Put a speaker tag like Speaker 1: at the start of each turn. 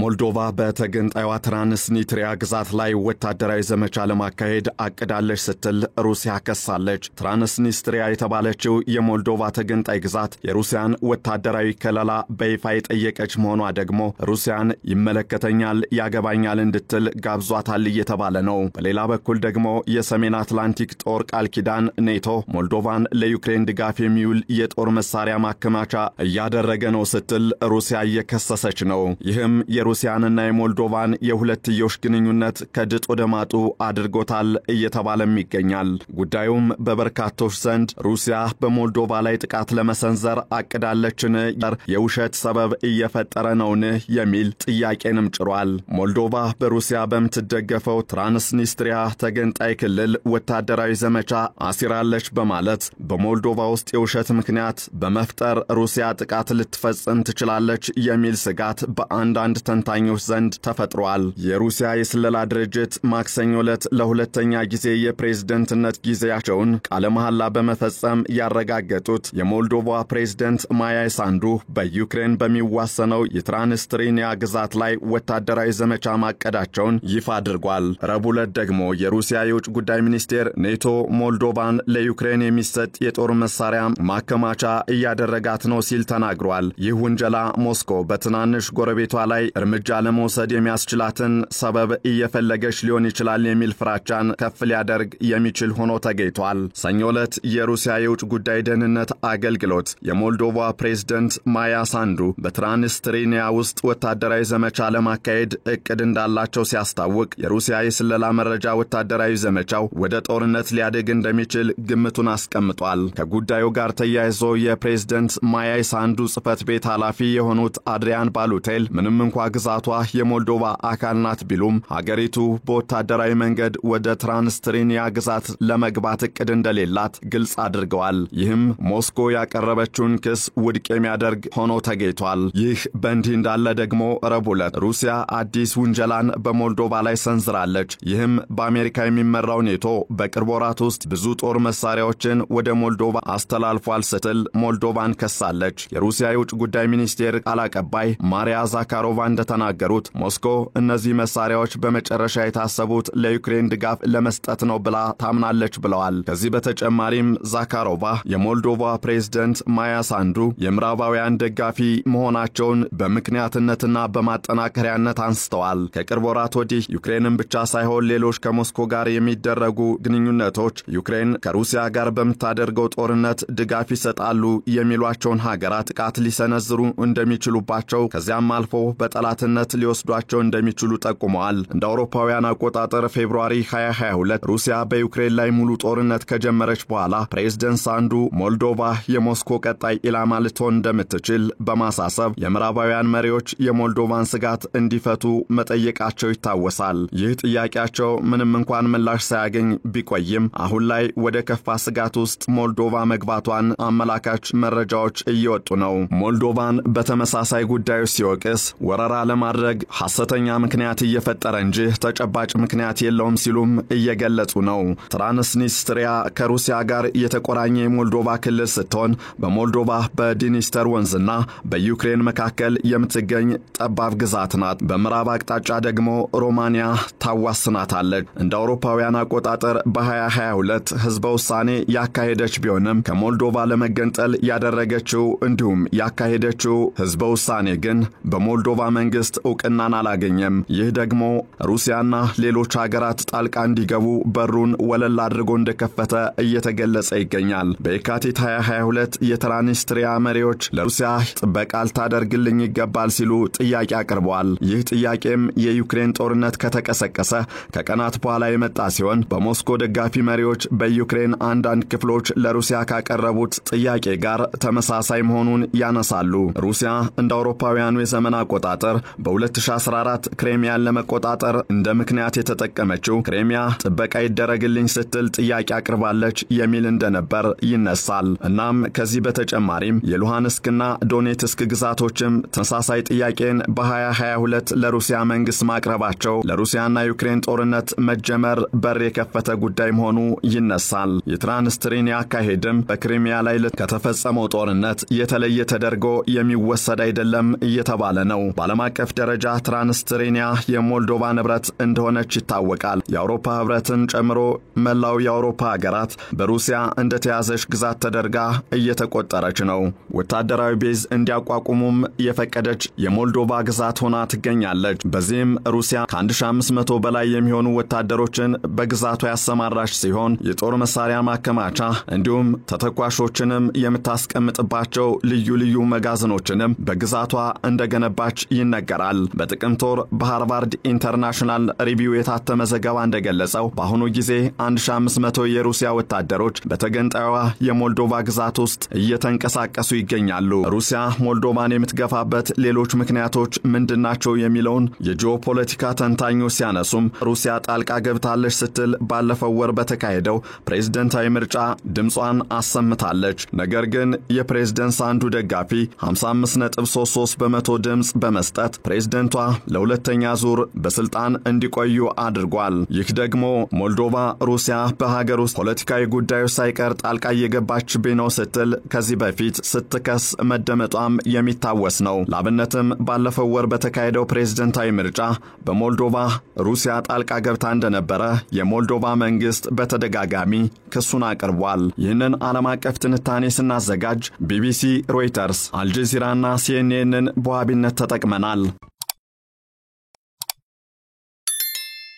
Speaker 1: ሞልዶቫ በተገንጣይዋ ትራንስኒስትሪያ ግዛት ላይ ወታደራዊ ዘመቻ ለማካሄድ አቅዳለች ስትል ሩሲያ ከሳለች። ትራንስኒስትሪያ የተባለችው የሞልዶቫ ተገንጣይ ግዛት የሩሲያን ወታደራዊ ከለላ በይፋ የጠየቀች መሆኗ ደግሞ ሩሲያን ይመለከተኛል፣ ያገባኛል እንድትል ጋብዟታል እየተባለ ነው። በሌላ በኩል ደግሞ የሰሜን አትላንቲክ ጦር ቃል ኪዳን ኔቶ ሞልዶቫን ለዩክሬን ድጋፍ የሚውል የጦር መሳሪያ ማከማቻ እያደረገ ነው ስትል ሩሲያ እየከሰሰች ነው። ይህም የሩሲያንና የሞልዶቫን የሁለትዮሽ ግንኙነት ከድጥ ወደ ማጡ አድርጎታል እየተባለም ይገኛል። ጉዳዩም በበርካቶች ዘንድ ሩሲያ በሞልዶቫ ላይ ጥቃት ለመሰንዘር አቅዳለችን፣ የውሸት ሰበብ እየፈጠረ ነውን የሚል ጥያቄንም ጭሯል። ሞልዶቫ በሩሲያ በምትደገፈው ትራንስኒስትሪያ ተገንጣይ ክልል ወታደራዊ ዘመቻ አሲራለች በማለት በሞልዶቫ ውስጥ የውሸት ምክንያት በመፍጠር ሩሲያ ጥቃት ልትፈጽም ትችላለች የሚል ስጋት በአንዳንድ ተንታኞች ዘንድ ተፈጥሯል። የሩሲያ የስለላ ድርጅት ማክሰኞ ዕለት ለሁለተኛ ጊዜ የፕሬዝደንትነት ጊዜያቸውን ቃለ መሐላ በመፈጸም ያረጋገጡት የሞልዶቫ ፕሬዝደንት ማያ ሳንዱ በዩክሬን በሚዋሰነው የትራንስኒስትሪያ ግዛት ላይ ወታደራዊ ዘመቻ ማቀዳቸውን ይፋ አድርጓል። ረቡዕ ዕለት ደግሞ የሩሲያ የውጭ ጉዳይ ሚኒስቴር ኔቶ ሞልዶቫን ለዩክሬን የሚሰጥ የጦር መሳሪያ ማከማቻ እያደረጋት ነው ሲል ተናግሯል። ይህ ውንጀላ ሞስኮ በትናንሽ ጎረቤቷ ላይ እርምጃ ለመውሰድ የሚያስችላትን ሰበብ እየፈለገች ሊሆን ይችላል የሚል ፍራቻን ከፍ ሊያደርግ የሚችል ሆኖ ተገኝቷል። ሰኞ ዕለት የሩሲያ የውጭ ጉዳይ ደህንነት አገልግሎት የሞልዶቫ ፕሬዝደንት ማያ ሳንዱ በትራንስኒስትሪያ ውስጥ ወታደራዊ ዘመቻ ለማካሄድ እቅድ እንዳላቸው ሲያስታውቅ የሩሲያ የስለላ መረጃ ወታደራዊ ዘመቻው ወደ ጦርነት ሊያድግ እንደሚችል ግምቱን አስቀምጧል። ከጉዳዩ ጋር ተያይዞ የፕሬዝደንት ማያ ሳንዱ ጽሕፈት ቤት ኃላፊ የሆኑት አድሪያን ባሉቴል ምንም እንኳ ግዛቷ የሞልዶቫ አካል ናት ቢሉም ሀገሪቱ በወታደራዊ መንገድ ወደ ትራንስኒስትሪያ ግዛት ለመግባት እቅድ እንደሌላት ግልጽ አድርገዋል። ይህም ሞስኮ ያቀረበችውን ክስ ውድቅ የሚያደርግ ሆኖ ተገኝቷል። ይህ በእንዲህ እንዳለ ደግሞ ረቡዕ ዕለት ሩሲያ አዲስ ውንጀላን በሞልዶቫ ላይ ሰንዝራለች። ይህም በአሜሪካ የሚመራው ኔቶ በቅርብ ወራት ውስጥ ብዙ ጦር መሳሪያዎችን ወደ ሞልዶቫ አስተላልፏል ስትል ሞልዶቫን ከሳለች። የሩሲያ የውጭ ጉዳይ ሚኒስቴር ቃል አቀባይ ማሪያ ዛካሮቫ እንደተናገሩት ሞስኮ እነዚህ መሳሪያዎች በመጨረሻ የታሰቡት ለዩክሬን ድጋፍ ለመስጠት ነው ብላ ታምናለች ብለዋል። ከዚህ በተጨማሪም ዛካሮቫ የሞልዶቫ ፕሬዝደንት ማያ ሳንዱ የምዕራባውያን ደጋፊ መሆናቸውን በምክንያትነትና በማጠናከሪያነት አንስተዋል። ከቅርብ ወራት ወዲህ ዩክሬንን ብቻ ሳይሆን ሌሎች ከሞስኮ ጋር የሚደረጉ ግንኙነቶች ዩክሬን ከሩሲያ ጋር በምታደርገው ጦርነት ድጋፍ ይሰጣሉ የሚሏቸውን ሀገራት ጥቃት ሊሰነዝሩ እንደሚችሉባቸው ከዚያም አልፎ በጠላትነት ሊወስዷቸው እንደሚችሉ ጠቁመዋል። እንደ አውሮፓውያን አቆጣጠር ፌብሩዋሪ 2022 ሩሲያ በዩክሬን ላይ ሙሉ ጦርነት ከጀመረች በኋላ ፕሬዝደንት ሳንዱ ሞልዶቫ የሞስኮ ቀጣይ ኢላማ ልትሆን እንደምትችል በማሳሰብ የምዕራባውያን መሪዎች የሞልዶቫን ስጋት እንዲፈቱ መጠየቃቸው ይታወሳል። ይህ ጥያቄያቸው ምንም እንኳን ምላሽ ሳያገኝ ቢቆይም አሁን ላይ ወደ ከፋ ስጋት ውስጥ ሞልዶቫ መግባቷን አመላካች መረጃዎች እየወጡ ነው። ሞልዶቫን በተመሳሳይ ጉዳዮች ሲወቅስ ወረራ ለማድረግ ሐሰተኛ ምክንያት እየፈጠረ እንጂ ተጨባጭ ምክንያት የለውም ሲሉም እየገለጹ ነው። ትራንስኒስትሪያ ከሩሲያ ጋር የተቆራኘ የሞልዶቫ ክልል ስትሆን በሞልዶቫ በዲኒስተር ወንዝና በዩክሬን መካከል የምትገኝ ጠባብ ግዛት ናት። በምዕራብ አቅጣጫ ደግሞ ሮማኒያ ታዋስናታለች። እንደ አውሮፓውያን አቆጣጠር በ2022 ህዝበ ውሳኔ ያካሄደች ቢሆንም ከሞልዶቫ ለመገንጠል ያደረገችው እንዲሁም ያካሄደችው ህዝበ ውሳኔ ግን በሞልዶቫ መንግስት ዕውቅናን አላገኘም። ይህ ደግሞ ሩሲያና ሌሎች ሀገራት ጣልቃ እንዲገቡ በሩን ወለል አድርጎ እንደከፈተ እየተገለጸ ይገኛል። በየካቲት 2022 የትራንስኒስትሪያ መሪዎች ለሩሲያ ጥበቃ ልታደርግልኝ ይገባል ሲሉ ጥያቄ አቅርበዋል። ይህ ጥያቄም የዩክሬን ጦርነት ከተቀሰቀሰ ከቀናት በኋላ የመጣ ሲሆን በሞስኮ ደጋፊ መሪዎች በዩክሬን አንዳንድ ክፍሎች ለሩሲያ ካቀረቡት ጥያቄ ጋር ተመሳሳይ መሆኑን ያነሳሉ። ሩሲያ እንደ አውሮፓውያኑ የዘመን አቆጣጠር በ2014 ክሬሚያን ለመቆጣጠር እንደ ምክንያት የተጠቀመችው ክሬሚያ ጥበቃ ይደረግልኝ ስትል ጥያቄ አቅርባለች የሚል እንደነበር ይነሳል። እናም ከዚህ በተጨማሪም የሉሃንስክና ዶኔትስክ ግዛቶችም ተመሳሳይ ጥያቄን በ2022 ለሩሲያ መንግስት ማቅረባቸው ለሩሲያና ዩክሬን ጦርነት መጀመር በር የከፈተ ጉዳይ መሆኑ ይነሳል። የትራንስኒስትሪያ አካሄድም በክሬሚያ ላይ ከተፈጸመው ጦርነት የተለየ ተደርጎ የሚወሰድ አይደለም እየተባለ ነው። በዓለም አቀፍ ደረጃ ትራንስኒስትሪያ የሞልዶቫ ንብረት እንደሆነች ይታወቃል። የአውሮፓ ህብረትን ጨምሮ መላው የአውሮፓ ሀገራት በሩሲያ እንደተያዘች ግዛት ተደርጋ እየተቆጠረች ነው። ወታደራዊ ቤዝ እንዲያቋቁሙም የፈቀደች የሞልዶቫ ግዛት ሆና ትገኛለች። በዚህም ሩሲያ ከ1500 በላይ የሚሆኑ ወታደሮችን በግዛቷ ያሰማራች ሲሆን የጦር መሳሪያ ማከማቻ እንዲሁም ተተኳሾችንም የምታስቀምጥባቸው ልዩ መጋዘኖችንም በግዛቷ እንደገነባች ይነገራል። በጥቅምት ወር በሃርቫርድ ኢንተርናሽናል ሪቪው የታተመ ዘገባ እንደገለጸው በአሁኑ ጊዜ 1500 የሩሲያ ወታደሮች በተገንጣዩዋ የሞልዶቫ ግዛት ውስጥ እየተንቀሳቀሱ ይገኛሉ። ሩሲያ ሞልዶቫን የምትገፋበት ሌሎች ምክንያቶች ምንድናቸው የሚለውን የጂኦፖለቲካ ተንታኞች ሲያነሱም ሩሲያ ጣልቃ ገብታለች ስትል ባለፈው ወር በተካሄደው ፕሬዝዳንታዊ ምርጫ ድምጿን አሰምታለች። ነገር ግን የፕሬዝዳንት አንዱ ደጋፊ 55.33% ድምጽ በመስጠት ፕሬዝዳንቷ ለሁለተኛ ዙር በስልጣን እንዲቆዩ አድርጓል። ይህ ደግሞ ሞልዶቫ ሩሲያ በሀገር ውስጥ ፖለቲካዊ ጉዳዮች ሳይቀር ጣልቃ እየገባችብኝ ነው ስትል ከዚህ በፊት ስትከስ መደመጧም የሚታወስ ነው። ላብነትም ባለፈው ወር በተካሄደው ፕሬዝዳንታዊ ምርጫ በሞልዶቫ ሩሲያ ጣልቃ ገብታ እንደነበረ የሞልዶቫ መንግስት በተደጋጋሚ ክሱን አቅርቧል። ይህንን ዓለም አቀፍ ትንታኔ ስናዘጋጅ ቢቢሲ፣ ሮይተርስ፣ አልጀዚራና ሲኤንኤንን በዋቢነት ተጠቅመናል።